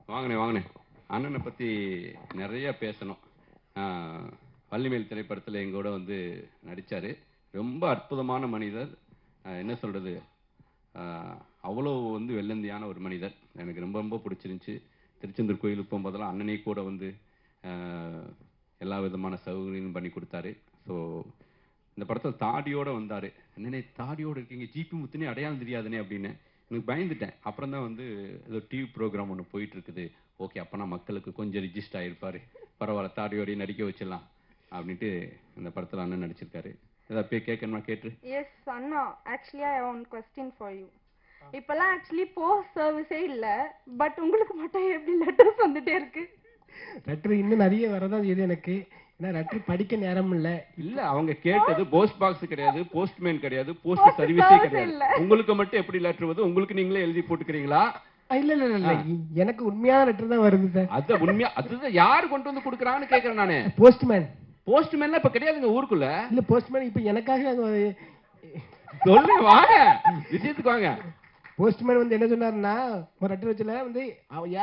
வாங்கண்ணே. அண்ணனை பற்றி நிறைய பேசணும். வள்ளிமேல் திரைப்படத்தில் எங்கூட வந்து நடித்தார். ரொம்ப அற்புதமான மனிதர். என்ன சொல்கிறது, அவ்வளோ வந்து வெள்ளந்தியான ஒரு மனிதர். எனக்கு ரொம்ப ரொம்ப பிடிச்சிருந்துச்சி. திருச்செந்தூர் கோயிலுக்கு போகும்போதெல்லாம் அண்ணனே கூட வந்து எல்லா விதமான சௌகரியங்களும் பண்ணி கொடுத்தாரு. ஸோ இந்த படத்தில் தாடியோடு வந்தார். என்னன்னே தாடியோடு இருக்கீங்க, ஜிபி முத்துனே அடையாளம் தெரியாதுனே அப்படின்னு எனக்கு பயந்துட்டேன். அப்புறம் தான் வந்து ஏதோ டிவி ப்ரோக்ராம் ஒன்று போயிட்டுருக்குது. ஓகே, அப்போனா மக்களுக்கு கொஞ்சம் ரிஜிஸ்ட் ஆகிருப்பார், பரவாயில்ல தாடியோடையும் நடிக்க வச்சிடலாம் அப்படின்ட்டு இந்த படத்தில் அண்ணன் நடிச்சிருக்காரு. ஏதாவது போய் கேட்கணுமா? கேட்டு. எஸ் அண்ணா, actually I have one question for you. இப்பெல்லாம் ஆக்சுவலி போஸ்ட் சர்வீஸே இல்லை, பட் உங்களுக்கு மட்டும் எப்படி லெட்டர்ஸ் வந்துட்டே இருக்கு? லெட்டர் இன்னும் நிறைய வரதான் செய்யுது எனக்கு. ஏன்னா லெட்டர் படிக்க நேரம் இல்ல. அவங்க கேட்டது போஸ்ட் பாக்ஸ் கிடையாது, போஸ்ட்மேன் கிடையாது, போஸ்ட் சர்வீஸே கிடையாது. உங்களுக்கு மட்டும் எப்படி லெட்டர் வருது? உங்களுக்கு நீங்களே எழுதி போட்டுக்கிறீங்களா? இல்ல இல்ல இல்ல, எனக்கு உண்மையான லெட்டர் தான் வருது சார். அது உண்மையா? அதுதான் யாரு கொண்டு வந்து கொடுக்குறாங்கன்னு கேட்கறேன் நானு. போஸ்ட்மேன். போஸ்ட்மேன்லாம் இப்ப கிடையாதுங்க ஊருக்குள்ள. இல்ல போஸ்ட்மேன் இப்ப எனக்காக சொல்லுங்க, வாங்க விஷயத்துக்கு வாங்க. போஸ்ட்மேன் வந்து என்ன சொன்னாருன்னா, ஒரு லெட்டர் வச்சல வந்து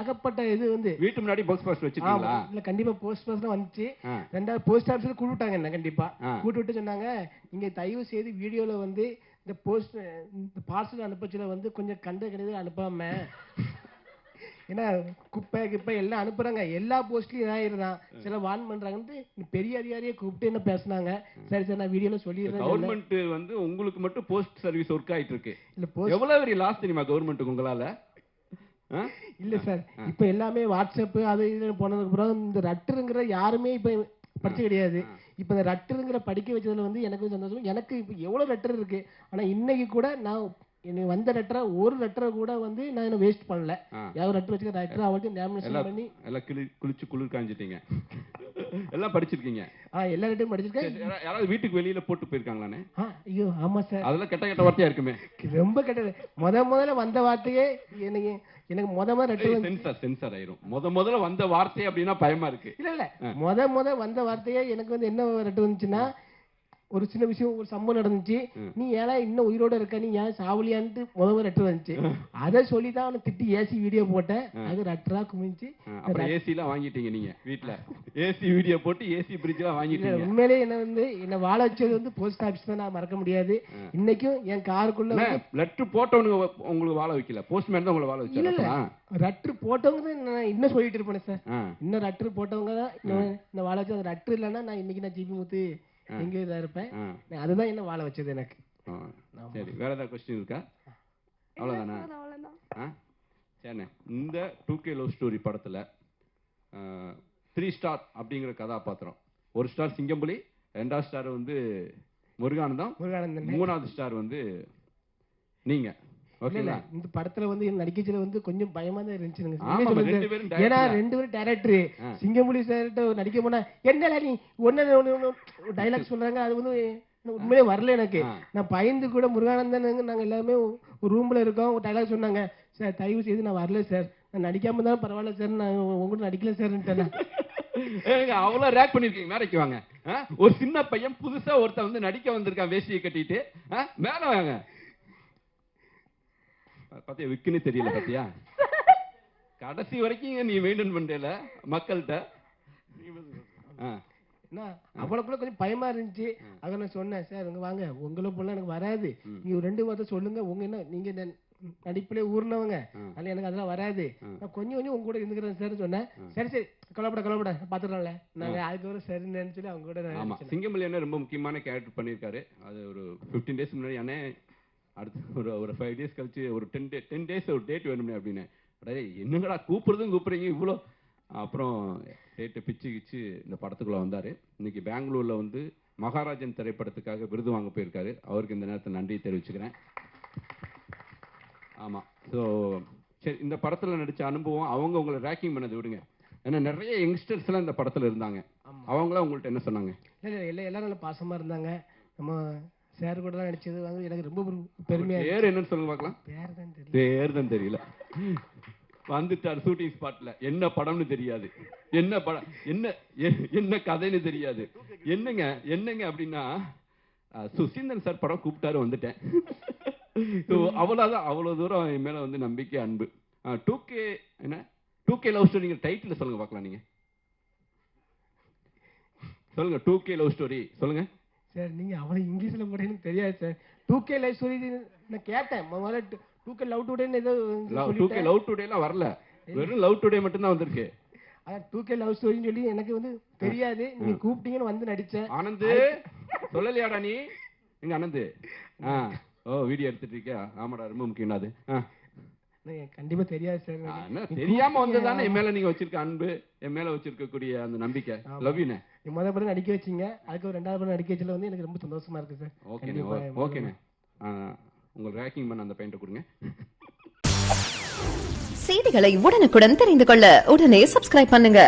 ஏகப்பட்ட இது வந்து வீட்டு முன்னாடி போஸ்ட் பாக்ஸ் வச்சிருக்கீங்களா? இல்ல கண்டிப்பா போஸ்ட் பாக்ஸ் தான் வந்துச்சு. ரெண்டாவது போஸ்ட் ஆபீஸ்ல கூட்டு விட்டாங்க என்ன, கண்டிப்பா கூட்டு விட்டு சொன்னாங்க, நீங்க தயவு செய்து வீடியோல வந்து இந்த போஸ்ட் இந்த பார்சல் அனுப்பச்சுல வந்து கொஞ்சம் கண்ட கிடையாது அனுப்பாம, ஏன்னா குப்பை கிப்பை எல்லாம் அனுப்புறாங்க, எல்லா போஸ்ட்லயும் இதாயிருதான், சில வான் பண்றாங்கன்னு பெரிய அதிகாரியை கூப்பிட்டு என்ன பேசினாங்க. சரி சார், நான் வீடியோல சொல்லிடுறேன். கவர்மெண்ட் வந்து உங்களுக்கு மட்டும் போஸ்ட் சர்வீஸ் ஒர்க் ஆயிட்டு இருக்கு. எவ்வளவு பெரிய லாஸ் தெரியுமா கவர்மெண்ட்டுக்கு உங்களால? இல்ல சார், இப்ப எல்லாமே வாட்ஸ்அப் அது இது போனதுக்கு அப்புறம் இந்த ரட்டுங்கிற யாருமே இப்ப படிச்சு கிடையாது. இப்ப இந்த ரட்டுங்கிற படிக்க வச்சதுல வந்து எனக்கு சந்தோஷம். எனக்கு இப்ப எவ்வளவு லெட்டர் இருக்கு, ஆனா இன்னைக்கு கூட நான் எனக்கு வந்த லெட்டரை ஒரு லெட்டரை கூட வந்து நான் என்ன வேஸ்ட் பண்ணல. யாவது லெட்டர் வச்சுக்க லெட்டர் அவளுக்கு நாமினேஷன் பண்ணி எல்லாம் குளிச்சு குளிர் காஞ்சிட்டீங்க. எல்லாம் படிச்சிருக்கீங்க? எல்லா லெட்டரும் படிச்சிருக்கேன். யாராவது வீட்டுக்கு வெளியில போட்டு போயிருக்காங்களானே? ஐயோ ஆமா சார், அதெல்லாம் கெட்ட கெட்ட வார்த்தையா இருக்குமே. ரொம்ப கெட்டது. முதல்ல வந்த வார்த்தையே எனக்கு முதல்ல லெட்டர் சென்சார் ஆயிரும். முதல்ல வந்த வார்த்தை அப்படின்னா பயமா இருக்கு. இல்ல இல்ல, வந்த வார்த்தையே எனக்கு வந்து என்ன லெட்டர் வந்துச்சுன்னா, ஒரு சின்ன விஷயம், ஒரு சம்பவம் நடந்துச்சு, நீ ஏன்னா இன்னும் உயிரோட இருக்க, நீ ஏன் சாவலியான்ட்டு முதல்ல லெட்டர் வந்துச்சு. அதை சொல்லிதான் அவனை திட்டி ஏசி வீடியோ போட்டேன். அது லெட்டரா குமிஞ்சு அப்புறம் ஏசி எல்லாம் வாங்கிட்டீங்க நீங்க வீட்டுல. ஏசி வீடியோ போட்டு ஏசி பிரிட்ஜ் எல்லாம் வாங்கிட்டீங்க. உண்மையிலே என்ன வாழ வச்சது வந்து போஸ்ட் ஆபீஸ் தான், நான் மறக்க முடியாது. இன்னைக்கும் என் காருக்குள்ள லெட்டர் போட்டவனுங்க உங்களுக்கு வாழ வைக்கல, போஸ்ட்மேன் தான் உங்களை வாழ வச்சு. இல்ல லெட்டர் போட்டவங்க தான் நான் இன்னும் சொல்லிட்டு இருப்பேன் சார். இன்னும் லெட்டர் போட்டவங்க தான் இந்த வாழ வச்சு. அந்த லெட்டர் இல்லைன்னா நான் இன்னைக்கு நான் ஜிபி முத்து எங்க இதா இருப்பேன். அதுதான் என்ன வாழ வச்சது எனக்கு. சரி, வேற ஏதாவது கொஸ்டின் இருக்கா? அவ்வளவுதானா? சரிண்ணே, இந்த 2K லவ் ஸ்டோரி படத்துல 3 ஸ்டார் அப்படிங்கிற கதாபாத்திரம். 1 ஸ்டார் சிங்கம்புலி, 2வது ஸ்டார் வந்து முருகானந்தம், 3வது ஸ்டார் வந்து நீங்க. இந்த படத்துல வந்து நடிக்கச்சில வந்து கொஞ்சம் பயமா தான் இருந்துச்சு. ஏன்னா 2 பேரும் டைரக்டர். சிங்கம்புலி சார் நடிக்க போனா என்னடா நீ ஒன்னு டைலாக் சொல்றாங்க, அது வந்து உண்மையிலே வரல எனக்கு. நான் பயந்து கூட முருகானந்தன் நாங்க எல்லாமே ஒரு ரூம்ல இருக்கோம், ஒரு டைலாக் சொன்னாங்க, சார் தயவு செய்து நான் வரல சார், நான் நடிக்காம தான் பரவாயில்ல சார், நான் உங்ககிட்ட நடிக்கல சார். அவ்வளவு ரேக் பண்ணிருக்கீங்க. மேடைக்கு வாங்க. ஒரு சின்ன பையன் புதுசா ஒருத்தன் வந்து நடிக்க வந்திருக்கான் வேஷ்டியை கட்டிட்டு. மேல வாங்க. பாத்தியா, விக்குன்னு தெரியல பாத்தியா, கடைசி வரைக்கும் நீ மெயின்டைன் பண்றல மக்கள்கிட்ட. அவ்வளவுக்குள்ள கொஞ்சம் பயமா இருந்துச்சு. அத நான் சொன்னேன், சார் இங்க வாங்க, உங்களை போல எனக்கு வராது, நீங்க 2 வார்த்தை சொல்லுங்க, உங்க என்ன நீங்க நடிப்பிலே ஊர்னவங்க, அதனால எனக்கு அதெல்லாம் வராது, நான் கொஞ்சம் உங்க கூட இருந்துக்கிறேன் சார் சொன்னேன். சரி சரி கவலைப்பட பாத்துக்கலாம்ல, நாங்க அதுக்கப்புறம் சரின்னு சொல்லி அவங்க கூட. சிங்கம்புலி என்ன ரொம்ப முக்கியமான கேரக்டர் பண்ணிருக்காரு. அது ஒரு 15 டேஸ் முன்னாடி அண்ணே அடுத்து ஒரு 5 டேஸ் கழிச்சு ஒரு 10 டேஸ் ஒரு டேட் வேணுமே அப்படின்னு. என்னங்கடா கூப்பிடுறீங்க இவ்வளோ. அப்புறம் டேட்டை பிச்சு இந்த படத்துக்குள்ள வந்தாரு. இன்னைக்கு பெங்களூர்ல வந்து மகாராஜன் திரைப்படத்துக்காக விருது வாங்க போயிருக்காரு. அவருக்கு இந்த நேரத்தில் நன்றி தெரிவிச்சுக்கிறேன். ஆமா, ஸோ சரி, இந்த படத்துல நடிச்ச அனுபவம், அவங்க உங்களை ரேக்கிங் பண்ணதை விடுங்க. ஏன்னா நிறைய யங்ஸ்டர்ஸ் எல்லாம் இந்த படத்துல இருந்தாங்க. அவங்களாம் உங்கள்ட்ட என்ன சொன்னாங்க? எல்லாரும் நல்ல பாசமா இருந்தாங்க. நம்ம சார் கூட தான் நடிச்சது வந்து எனக்கு ரொம்ப பெருமையா. பேர் என்னன்னு சொல்லுங்க பார்க்கலாம். பேர் தான் தெரியல. வந்துட்டார் ஷூட்டிங் ஸ்பாட்ல, என்ன படம்னு தெரியாது, என்ன படம் என்ன கதைன்னு தெரியாது. என்னங்க அப்படின்னா, சுசீந்திரன் சார் படம் கூப்பிட்டாரு, வந்துட்டேன். அவ்வளவுதான். அவ்வளவு தூரம் என் மேல வந்து நம்பிக்கை, அன்பு. 2K என்ன 2K லவ் ஸ்டோரி டைட்டில் சொல்லுங்க பார்க்கலாம். நீங்க சொல்லுங்க 2K லவ் ஸ்டோரி சொல்லுங்க சார். நீங்க அவ்வளவு இங்கிலீஷ்ல போட எனக்கு தெரியாது சார். 2K லைஃப் ஸ்டோரி நான் கேட்டேன் முதல்ல. 2K லவ் டுடேன்னு ஏதோ 2K லவ் டுடேலாம் வரல, வெறும் லவ் டுடே மட்டும் தான் வந்திருக்கு. அதான் 2K லவ் ஸ்டோரின்னு சொல்லி எனக்கு வந்து தெரியாது. நீங்க கூப்பிட்டீங்கன்னு வந்து நடிச்சேன். ஆனந்து சொல்லலையாடா நீ? எங்க ஆனந்து? ஓ வீடியோ எடுத்துட்டு இருக்கியா? ஆமாடா, ரொம்ப முக்கியம் அது. கண்டிப்பா தெரியாது சார். தெரியாம வந்ததானே என் மேல நீங்க வச்சிருக்க அன்பு, என் மேல வச்சிருக்கக்கூடிய அந்த நம்பிக்கை. Love you. முதல் படம் நடிக்க வச்சீங்க, அதுக்கு ஒரு 2வது படம் நடிக்க வச்சதுல வந்து எனக்கு ரொம்ப சந்தோஷமா இருக்கு சார். ஓகேண்ணே. உங்களுக்கு ரேக்கிங் பண்ண அந்த பெயிண்ட கொடுங்க. செய்திகளை உடனுக்குடன் தெரிந்து கொள்ள உடனே சப்ஸ்கிரைப் பண்ணுங்க.